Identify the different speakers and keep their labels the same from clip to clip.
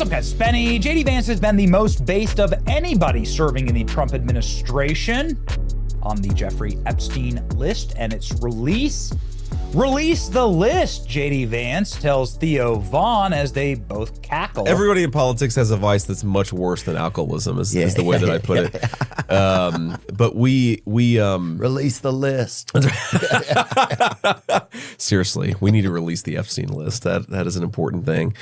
Speaker 1: up, guys? Spenny. JD Vance has been the most based of anybody serving in the Trump administration on the Jeffrey Epstein list and its release. Release the list, JD Vance tells Theo Vaughn as they both cackle.
Speaker 2: Everybody in politics has a vice that's much worse than alcoholism, is the way that I put it. But we
Speaker 3: release the list.
Speaker 2: Seriously, we need to release the Epstein list. That is an important thing.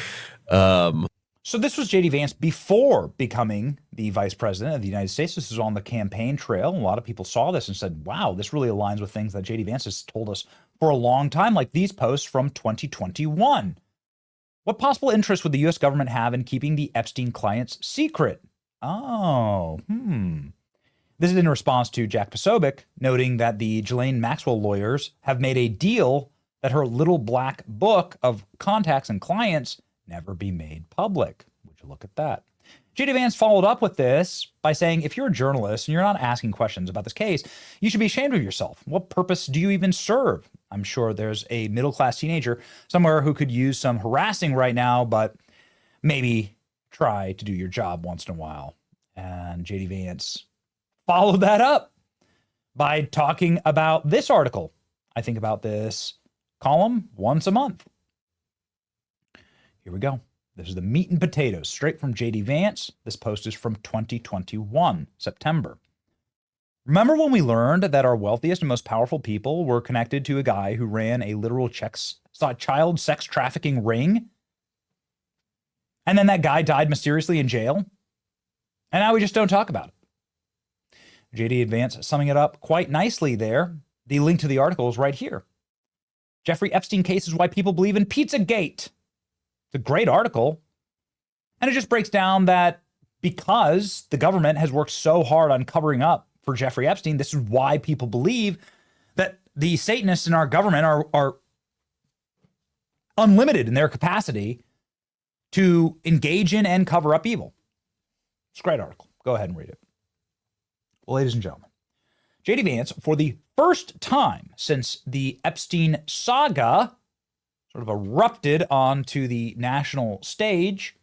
Speaker 1: So this was JD Vance before becoming the vice president of the United States. This was on the campaign trail. A lot of people saw this and said, wow, this really aligns with things that JD Vance has told us for a long time, like these posts from 2021. What possible interest would the U.S. government have in keeping the Epstein clients secret? This is in response to Jack Posobiec noting that the Ghislaine Maxwell lawyers have made a deal that her little black book of contacts and clients never be made public. Would you look at that? JD Vance followed up with this by saying, if you're a journalist and you're not asking questions about this case, you should be ashamed of yourself. What purpose do you even serve? I'm sure there's a middle-class teenager somewhere who could use some harassing right now, but maybe try to do your job once in a while. And JD Vance followed that up by talking about this article. I think about this column once a month. Here we go. This is the meat and potatoes straight from JD Vance. This post is from 2021, September. Remember when we learned that our wealthiest and most powerful people were connected to a guy who ran a literal child sex trafficking ring? And then that guy died mysteriously in jail? And now we just don't talk about it. JD Vance summing it up quite nicely there. The link to the article is right here. Jeffrey Epstein case is why people believe in Pizzagate. It's a great article. And it just breaks down that because the government has worked so hard on covering up for Jeffrey Epstein, this is why people believe that the Satanists in our government are unlimited in their capacity to engage in and cover up evil. It's a great article. Go ahead and read it. Well, ladies and gentlemen, JD Vance, for the first time since the Epstein saga sort of erupted onto the national stage,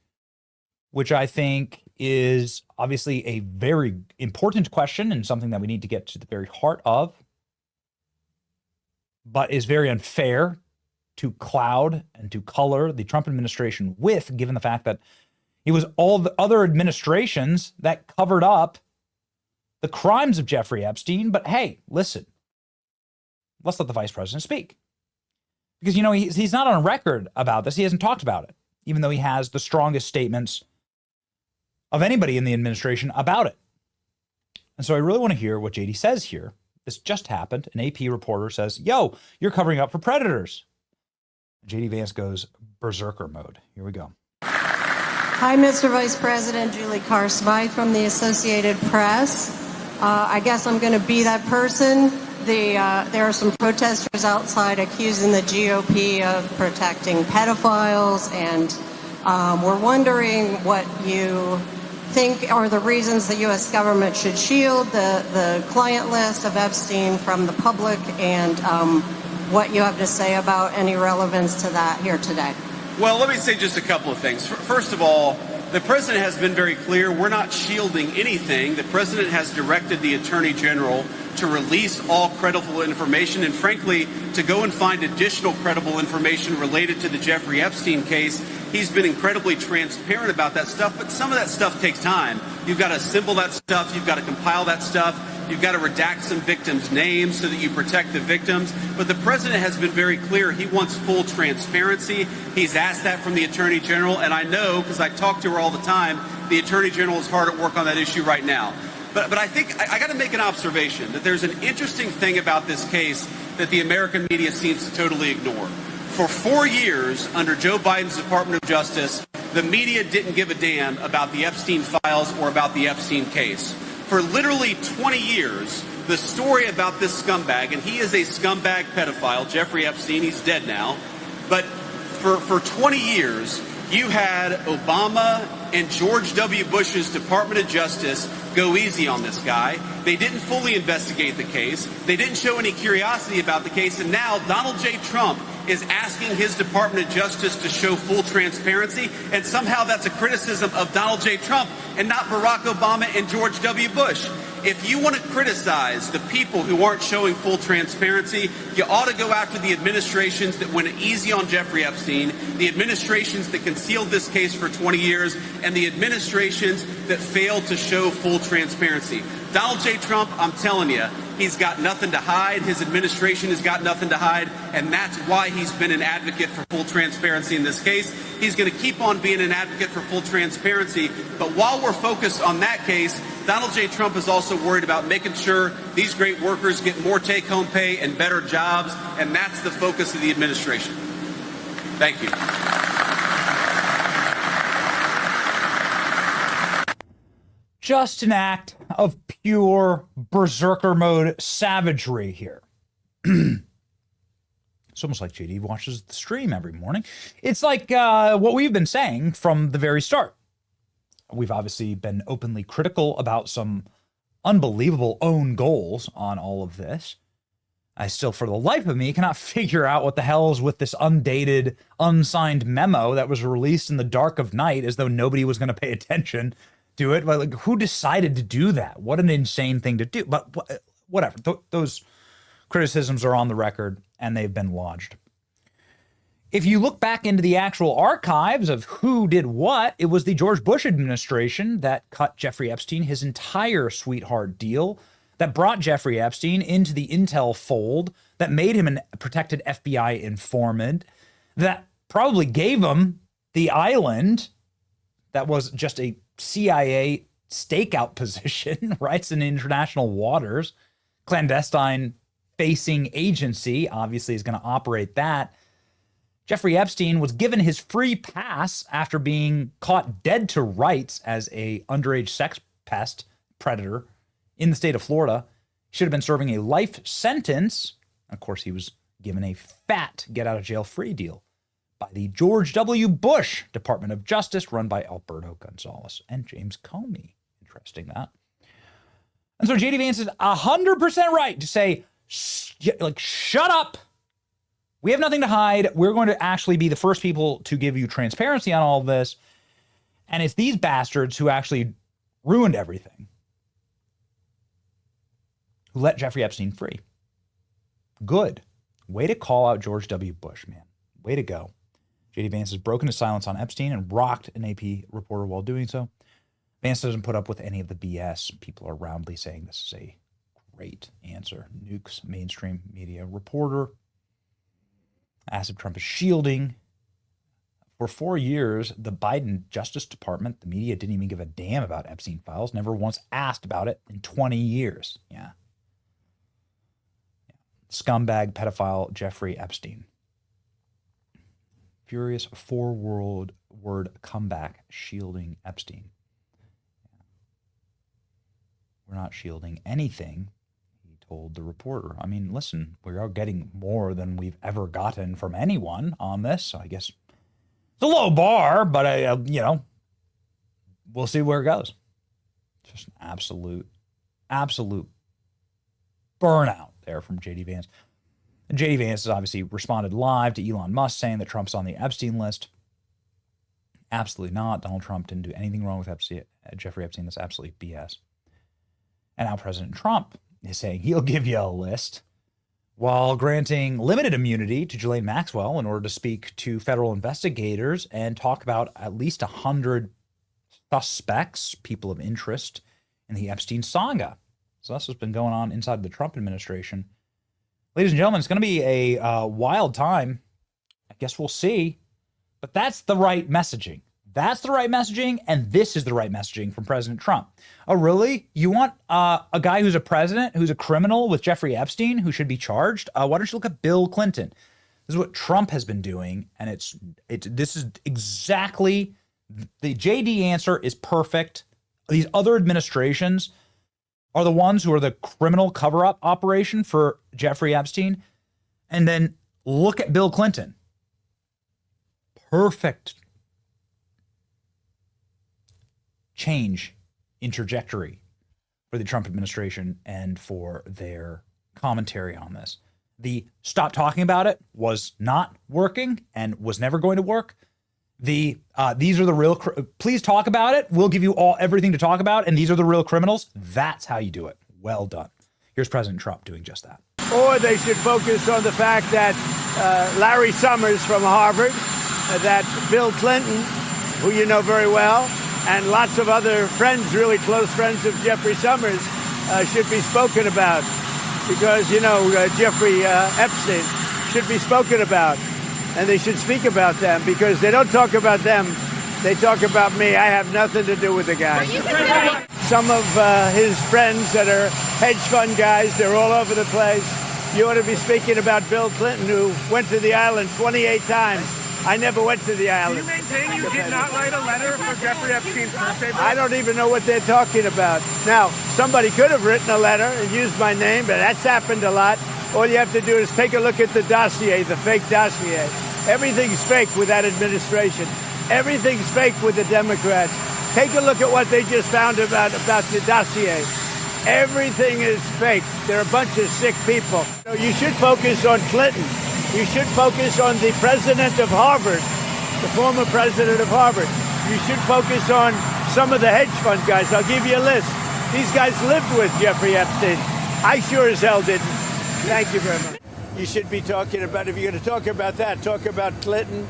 Speaker 1: which I think is obviously a very important question and something that we need to get to the very heart of, but is very unfair to cloud and to color the Trump administration with, given the fact that it was all the other administrations that covered up the crimes of Jeffrey Epstein. But hey, listen, let's let the vice president speak. Because, you know, he's not on record about this. He hasn't talked about it, even though he has the strongest statements of anybody in the administration about it. And so I really want to hear what JD says here. This just happened. An AP reporter says, yo, you're covering up for predators. JD Vance goes berserker mode. Here we go.
Speaker 4: Hi, Mr. Vice President. Julie Carr-Smythe from the Associated Press. I guess I'm going to be that person. There are some protesters outside accusing the GOP of protecting pedophiles, and we're wondering what you think are the reasons the U.S. government should shield the client list of Epstein from the public, and what you have to say about any relevance to that here today.
Speaker 5: Well, let me say just a couple of things. First of all, the president has been very clear. We're not shielding anything. The president has directed the attorney general to release all credible information and, frankly, to go and find additional credible information related to the Jeffrey Epstein case. He's been incredibly transparent about that stuff, but some of that stuff takes time. You've got to assemble that stuff. You've got to compile that stuff. You've got to redact some victims' names so that you protect the victims. But the president has been very clear. He wants full transparency. He's asked that from the attorney general. And I know, because I talk to her all the time, the attorney general is hard at work on that issue right now. But I think I got to make an observation that there's an interesting thing about this case that the American media seems to totally ignore. For 4 years under Joe Biden's Department of Justice, the media didn't give a damn about the Epstein files or about the Epstein case. For literally 20 years, the story about this scumbag, and he is a scumbag pedophile, Jeffrey Epstein, he's dead now, but for 20 years, you had Obama and George W. Bush's Department of Justice go easy on this guy. They didn't fully investigate the case. They didn't show any curiosity about the case. And now Donald J. Trump is asking his Department of Justice to show full transparency, and somehow that's a criticism of Donald J. Trump and not Barack Obama and George W. Bush. If you want to criticize the people who aren't showing full transparency, you ought to go after the administrations that went easy on Jeffrey Epstein, the administrations that concealed this case for 20 years, and the administrations that failed to show full transparency. Donald J. Trump, I'm telling you, he's got nothing to hide. His administration has got nothing to hide, and that's why he's been an advocate for full transparency in this case. He's going to keep on being an advocate for full transparency, but while we're focused on that case, Donald J. Trump is also worried about making sure these great workers get more take-home pay and better jobs, and that's the focus of the administration. Thank you.
Speaker 1: Just an act of pure berserker mode savagery here. It's almost like JD watches the stream every morning. It's like what we've been saying from the very start. We've obviously been openly critical about some unbelievable own goals on all of this. I still, for the life of me, cannot figure out what the hell is with this undated, unsigned memo that was released in the dark of night as though nobody was going to pay attention to it. Like, who decided to do that? What an insane thing to do. But whatever. Those criticisms are on the record, and they've been lodged. If you look back into the actual archives of who did what, it was the George Bush administration that cut Jeffrey Epstein his entire sweetheart deal, that brought Jeffrey Epstein into the intel fold, that made him a protected FBI informant, that probably gave him the island that was just a CIA stakeout position, right? It's in international waters. Clandestine facing agency obviously is going to operate that. Jeffrey Epstein was given his free pass after being caught dead to rights as a underage sex pest predator in the state of Florida. He should have been serving a life sentence. Of course, he was given a fat get-out-of-jail-free deal by the George W. Bush Department of Justice, run by Alberto Gonzales and James Comey. Interesting that. And so J.D. Vance is 100% right to say, shut up. We have nothing to hide. We're going to actually be the first people to give you transparency on all of this. And it's these bastards who actually ruined everything, who let Jeffrey Epstein free. Good. Way to call out George W. Bush, man. Way to go. J.D. Vance has broken his silence on Epstein and rocked an AP reporter while doing so. Vance doesn't put up with any of the BS. People are roundly saying this is a great answer. Nukes mainstream media reporter. Asked Trump is shielding. For 4 years, the Biden Justice Department, the media didn't even give a damn about Epstein files, never once asked about it in 20 years. Yeah. Scumbag pedophile Jeffrey Epstein. Furious four-word comeback shielding Epstein. We're not shielding anything, he told the reporter. I mean, listen, we are getting more than we've ever gotten from anyone on this. So I guess it's a low bar, but we'll see where it goes. Just an absolute burnout there from J.D. Vance. And J.D. Vance has obviously responded live to Elon Musk saying that Trump's on the Epstein list. Absolutely not. Donald Trump didn't do anything wrong with Jeffrey Epstein. That's absolutely BS. And now President Trump is saying he'll give you a list while granting limited immunity to Ghislaine Maxwell in order to speak to federal investigators and talk about at least 100 suspects, people of interest in the Epstein saga. So that's what's been going on inside the Trump administration. Ladies and gentlemen, it's going to be a wild time. I guess we'll see. But that's the right messaging. That's the right messaging, and this is the right messaging from President Trump. Oh, really? You want a guy who's a president, who's a criminal with Jeffrey Epstein, who should be charged? Why don't you look at Bill Clinton? This is what Trump has been doing, and this is exactly the JD answer is perfect. These other administrations are the ones who are the criminal cover-up operation for Jeffrey Epstein, and then look at Bill Clinton. Perfect change in trajectory for the Trump administration and for their commentary on this. The stop talking about it was not working and was never going to work. These are the real, please talk about it. We'll give you everything to talk about. And these are the real criminals. That's how you do it. Well done. Here's President Trump doing just that.
Speaker 6: Or they should focus on the fact that Larry Summers from Harvard, that Bill Clinton, who you know very well, and lots of other friends, really close friends of Jeffrey Summers, should be spoken about. Because, you know, Jeffrey Epstein should be spoken about. And they should speak about them, because they don't talk about them. They talk about me. I have nothing to do with the guy. Some of his friends that are hedge fund guys, they're all over the place. You ought to be speaking about Bill Clinton, who went to the island 28 times. I never went to the island.
Speaker 7: Do you maintain you did not write a letter for Jeffrey Epstein's birthday?
Speaker 6: I don't even know what they're talking about. Now, somebody could have written a letter and used my name, but that's happened a lot. All you have to do is take a look at the dossier, the fake dossier. Everything's fake with that administration. Everything's fake with the Democrats. Take a look at what they just found about the dossier. Everything is fake. They're a bunch of sick people. So you should focus on Clinton. You should focus on the president of Harvard, the former president of Harvard. You should focus on some of the hedge fund guys. I'll give you a list. These guys lived with Jeffrey Epstein. I sure as hell didn't. Thank you very much. You should be talking about, if you're going to talk about that, talk about Clinton,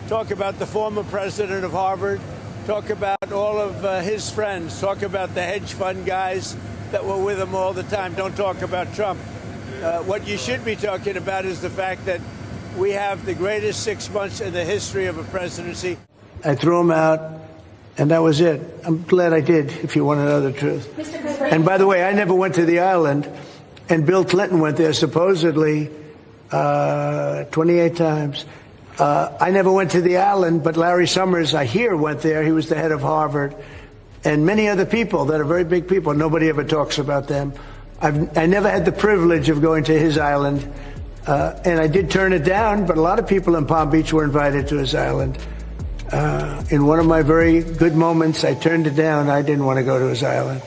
Speaker 6: talk about the former president of Harvard, talk about all of his friends, talk about the hedge fund guys that were with him all the time. Don't talk about Trump. What you should be talking about is the fact that we have the greatest 6 months in the history of a presidency. I threw him out, and that was it. I'm glad I did, if you want to know the truth. And by the way, I never went to the island, and Bill Clinton went there supposedly 28 times. I never went to the island, but Larry Summers, I hear, went there. He was the head of Harvard. And many other people that are very big people. Nobody ever talks about them. I never had the privilege of going to his island, and I did turn it down, but a lot of people in Palm Beach were invited to his island. In one of my very good moments, I turned it down. I didn't want to go to his island.